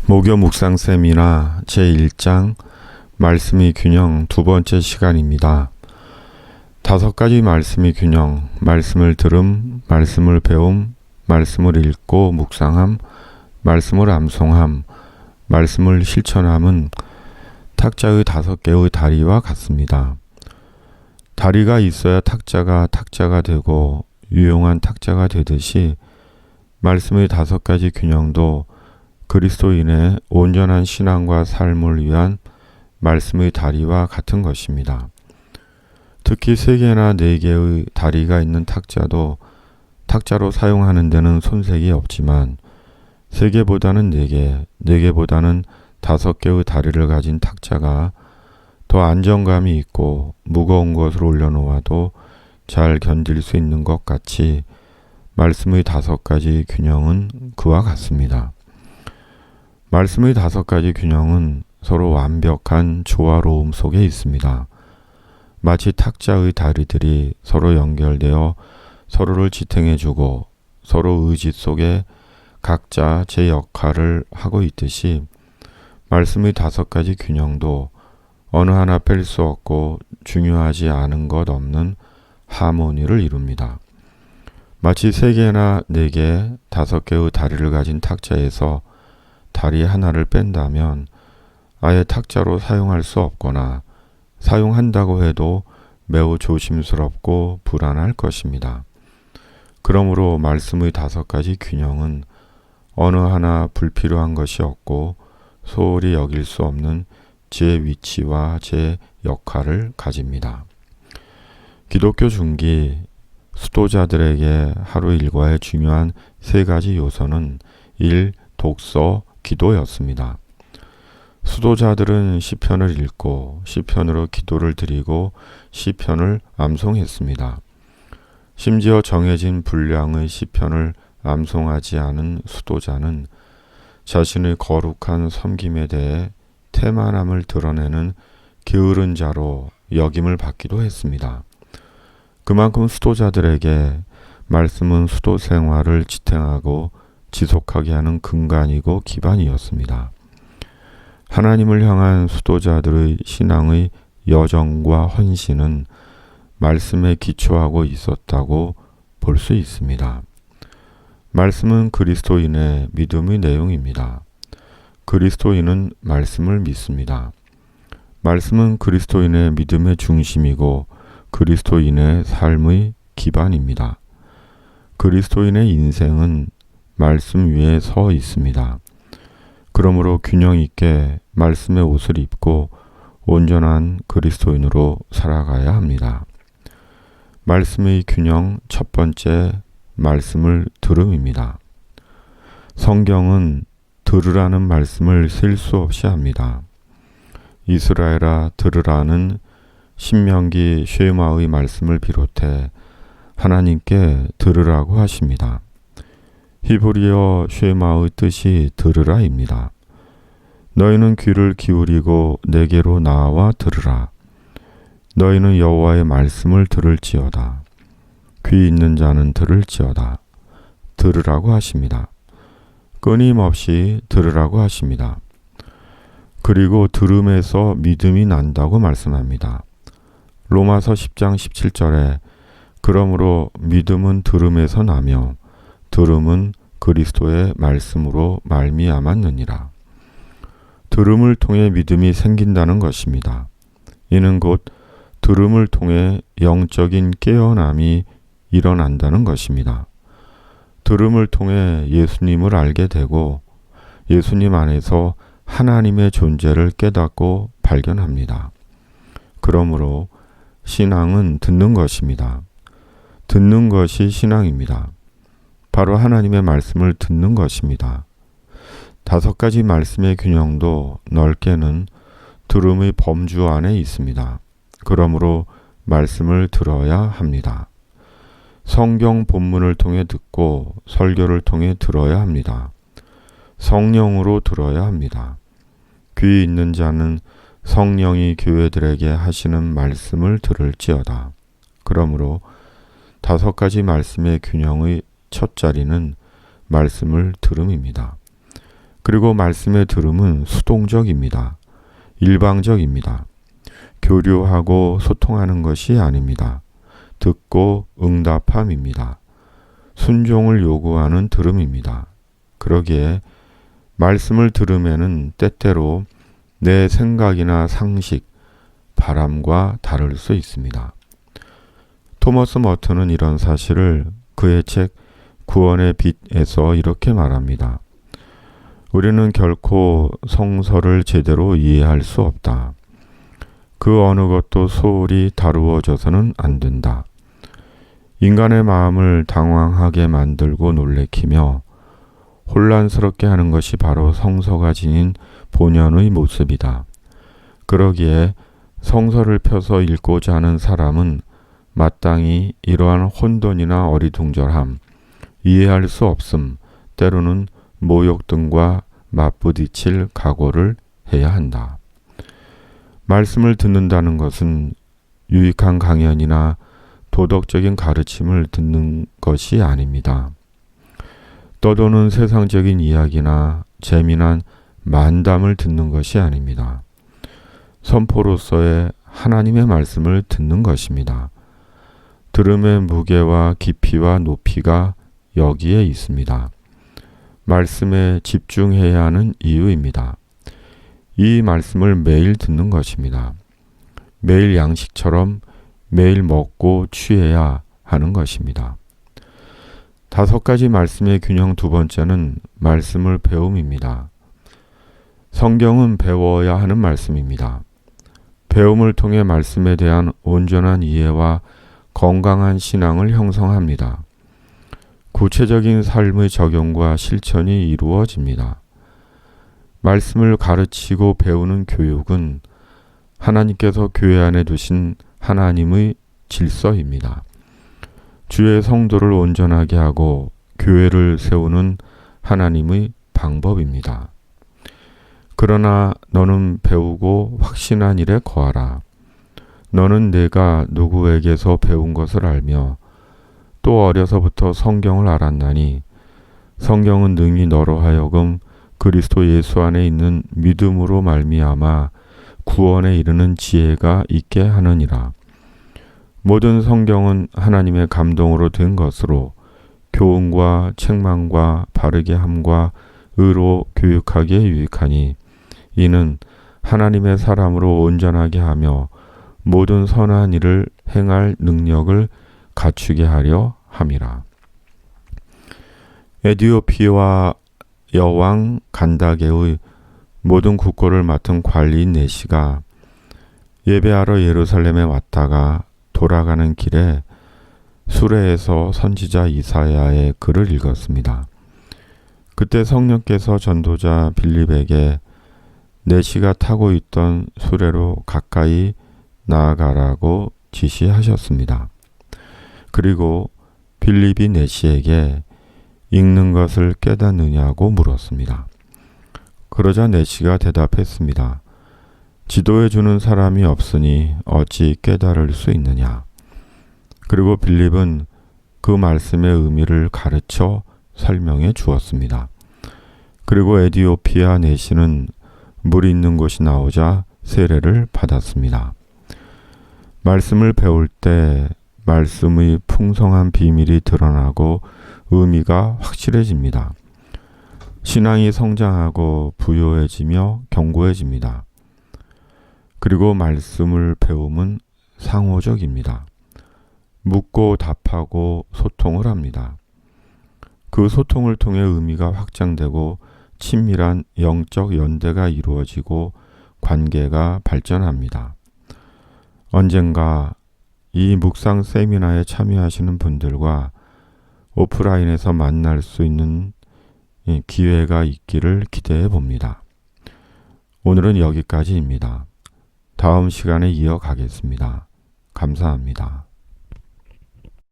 목요 묵상쌤이나 제1장 말씀의 균형 두 번째 시간입니다. 5가지 말씀의 균형, 말씀을 들음, 말씀을 배움, 말씀을 읽고 묵상함, 말씀을 암송함, 말씀을 실천함은 탁자의 5개의 다리와 같습니다. 다리가 있어야 탁자가 되고 유용한 탁자가 되듯이 말씀의 5가지 균형도 그리스도인의 온전한 신앙과 삶을 위한 말씀의 다리와 같은 것입니다. 특히 3개나 4개의 다리가 있는 탁자도 탁자로 사용하는 데는 손색이 없지만 3개보다는 4개, 4개보다는 5개의 다리를 가진 탁자가 더 안정감이 있고 무거운 것을 올려놓아도 잘 견딜 수 있는 것 같이 말씀의 5가지 균형은 그와 같습니다. 말씀의 5가지 균형은 서로 완벽한 조화로움 속에 있습니다. 마치 탁자의 다리들이 서로 연결되어 서로를 지탱해주고 서로 의지 속에 각자 제 역할을 하고 있듯이 말씀의 5가지 균형도 어느 하나 뺄 수 없고 중요하지 않은 것 없는 하모니를 이룹니다. 마치 3개나 4개, 5개의 다리를 가진 탁자에서 다리 하나를 뺀다면 아예 탁자로 사용할 수 없거나 사용한다고 해도 매우 조심스럽고 불안할 것입니다. 그러므로 말씀의 5가지 균형은 어느 하나 불필요한 것이 없고 소홀히 여길 수 없는 제 위치와 제 역할을 가집니다. 기독교 중기 수도자들에게 하루 일과의 중요한 3가지 요소는 1. 독서, 기도였습니다. 수도자들은 시편을 읽고 시편으로 기도를 드리고 시편을 암송했습니다. 심지어 정해진 분량의 시편을 암송하지 않은 수도자는 자신의 거룩한 섬김에 대해 태만함을 드러내는 게으른 자로 여김을 받기도 했습니다. 그만큼 수도자들에게 말씀은 수도 생활을 지탱하고 지속하게 하는 근간이고 기반이었습니다. 하나님을 향한 수도자들의 신앙의 여정과 헌신은 말씀에 기초하고 있었다고 볼 수 있습니다. 말씀은 그리스도인의 믿음의 내용입니다. 그리스도인은 말씀을 믿습니다. 말씀은 그리스도인의 믿음의 중심이고 그리스도인의 삶의 기반입니다. 그리스도인의 인생은 말씀 위에 서 있습니다. 그러므로 균형 있게 말씀의 옷을 입고 온전한 그리스도인으로 살아가야 합니다. 말씀의 균형 첫 번째, 말씀을 들음입니다. 성경은 들으라는 말씀을 셀 수 없이 합니다. 이스라엘아 들으라는 신명기 쉐마의 말씀을 비롯해 하나님께 들으라고 하십니다. 히브리어 쉐마의 뜻이 들으라입니다. 너희는 귀를 기울이고 내게로 나와 들으라. 너희는 여호와의 말씀을 들을지어다. 귀 있는 자는 들을지어다. 들으라고 하십니다. 끊임없이 들으라고 하십니다. 그리고 들음에서 믿음이 난다고 말씀합니다. 로마서 10장 17절에 그러므로 믿음은 들음에서 나며 들음은 그리스도의 말씀으로 말미암았느니라. 들음을 통해 믿음이 생긴다는 것입니다. 이는 곧 들음을 통해 영적인 깨어남이 일어난다는 것입니다. 들음을 통해 예수님을 알게 되고 예수님 안에서 하나님의 존재를 깨닫고 발견합니다. 그러므로 신앙은 듣는 것입니다. 듣는 것이 신앙입니다. 바로 하나님의 말씀을 듣는 것입니다. 5가지 말씀의 균형도 넓게는 들음의 범주 안에 있습니다. 그러므로 말씀을 들어야 합니다. 성경 본문을 통해 듣고 설교를 통해 들어야 합니다. 성령으로 들어야 합니다. 귀 있는 자는 성령이 교회들에게 하시는 말씀을 들을지어다. 그러므로 5가지 말씀의 균형의 첫 자리는 말씀을 들음입니다. 그리고 말씀의 들음은 수동적입니다. 일방적입니다. 교류하고 소통하는 것이 아닙니다. 듣고 응답함입니다. 순종을 요구하는 들음입니다. 그러기에 말씀을 들음에는 때때로 내 생각이나 상식, 바람과 다를 수 있습니다. 토머스 머튼은 이런 사실을 그의 책 구원의 빛에서 이렇게 말합니다. 우리는 결코 성서를 제대로 이해할 수 없다. 그 어느 것도 소홀히 다루어져서는 안 된다. 인간의 마음을 당황하게 만들고 놀래키며 혼란스럽게 하는 것이 바로 성서가 지닌 본연의 모습이다. 그러기에 성서를 펴서 읽고자 하는 사람은 마땅히 이러한 혼돈이나 어리둥절함, 이해할 수 없음, 때로는 모욕 등과 맞부딪힐 각오를 해야 한다. 말씀을 듣는다는 것은 유익한 강연이나 도덕적인 가르침을 듣는 것이 아닙니다. 떠도는 세상적인 이야기나 재미난 만담을 듣는 것이 아닙니다. 선포로서의 하나님의 말씀을 듣는 것입니다. 들음의 무게와 깊이와 높이가 여기에 있습니다. 말씀에 집중해야 하는 이유입니다. 이 말씀을 매일 듣는 것입니다. 매일 양식처럼 매일 먹고 취해야 하는 것입니다. 5가지 말씀의 균형 두 번째는 말씀을 배움입니다. 성경은 배워야 하는 말씀입니다. 배움을 통해 말씀에 대한 온전한 이해와 건강한 신앙을 형성합니다. 구체적인 삶의 적용과 실천이 이루어집니다. 말씀을 가르치고 배우는 교육은 하나님께서 교회 안에 두신 하나님의 질서입니다. 주의 성도를 온전하게 하고 교회를 세우는 하나님의 방법입니다. 그러나 너는 배우고 확신한 일에 거하라. 너는 내가 누구에게서 배운 것을 알며 또 어려서부터 성경을 알았나니 성경은 능히 너로 하여금 그리스도 예수 안에 있는 믿음으로 말미암아 구원에 이르는 지혜가 있게 하느니라. 모든 성경은 하나님의 감동으로 된 것으로 교훈과 책망과 바르게 함과 의로 교육하기에 유익하니 이는 하나님의 사람으로 온전하게 하며 모든 선한 일을 행할 능력을 갖추게 하려 함이라. 에디오피아 여왕 간다게의 모든 국고를 맡은 관리인 네시가 예배하러 예루살렘에 왔다가 돌아가는 길에 수레에서 선지자 이사야의 글을 읽었습니다. 그때 성령께서 전도자 빌립에게 네시가 타고 있던 수레로 가까이 나아가라고 지시하셨습니다. 그리고 빌립이 네시에게 읽는 것을 깨닫느냐고 물었습니다. 그러자 네시가 대답했습니다. 지도해주는 사람이 없으니 어찌 깨달을 수 있느냐. 그리고 빌립은 그 말씀의 의미를 가르쳐 설명해 주었습니다. 그리고 에디오피아 네시는 물이 있는 곳이 나오자 세례를 받았습니다. 말씀을 배울 때 말씀의 풍성한 비밀이 드러나고 의미가 확실해집니다. 신앙이 성장하고 부요해지며 견고해집니다. 그리고 말씀을 배움은 상호적입니다. 묻고 답하고 소통을 합니다. 그 소통을 통해 의미가 확장되고 친밀한 영적 연대가 이루어지고 관계가 발전합니다. 언젠가 이 묵상 세미나에 참여하시는 분들과 오프라인에서 만날 수 있는 기회가 있기를 기대해 봅니다. 오늘은 여기까지입니다. 다음 시간에 이어가겠습니다. 감사합니다.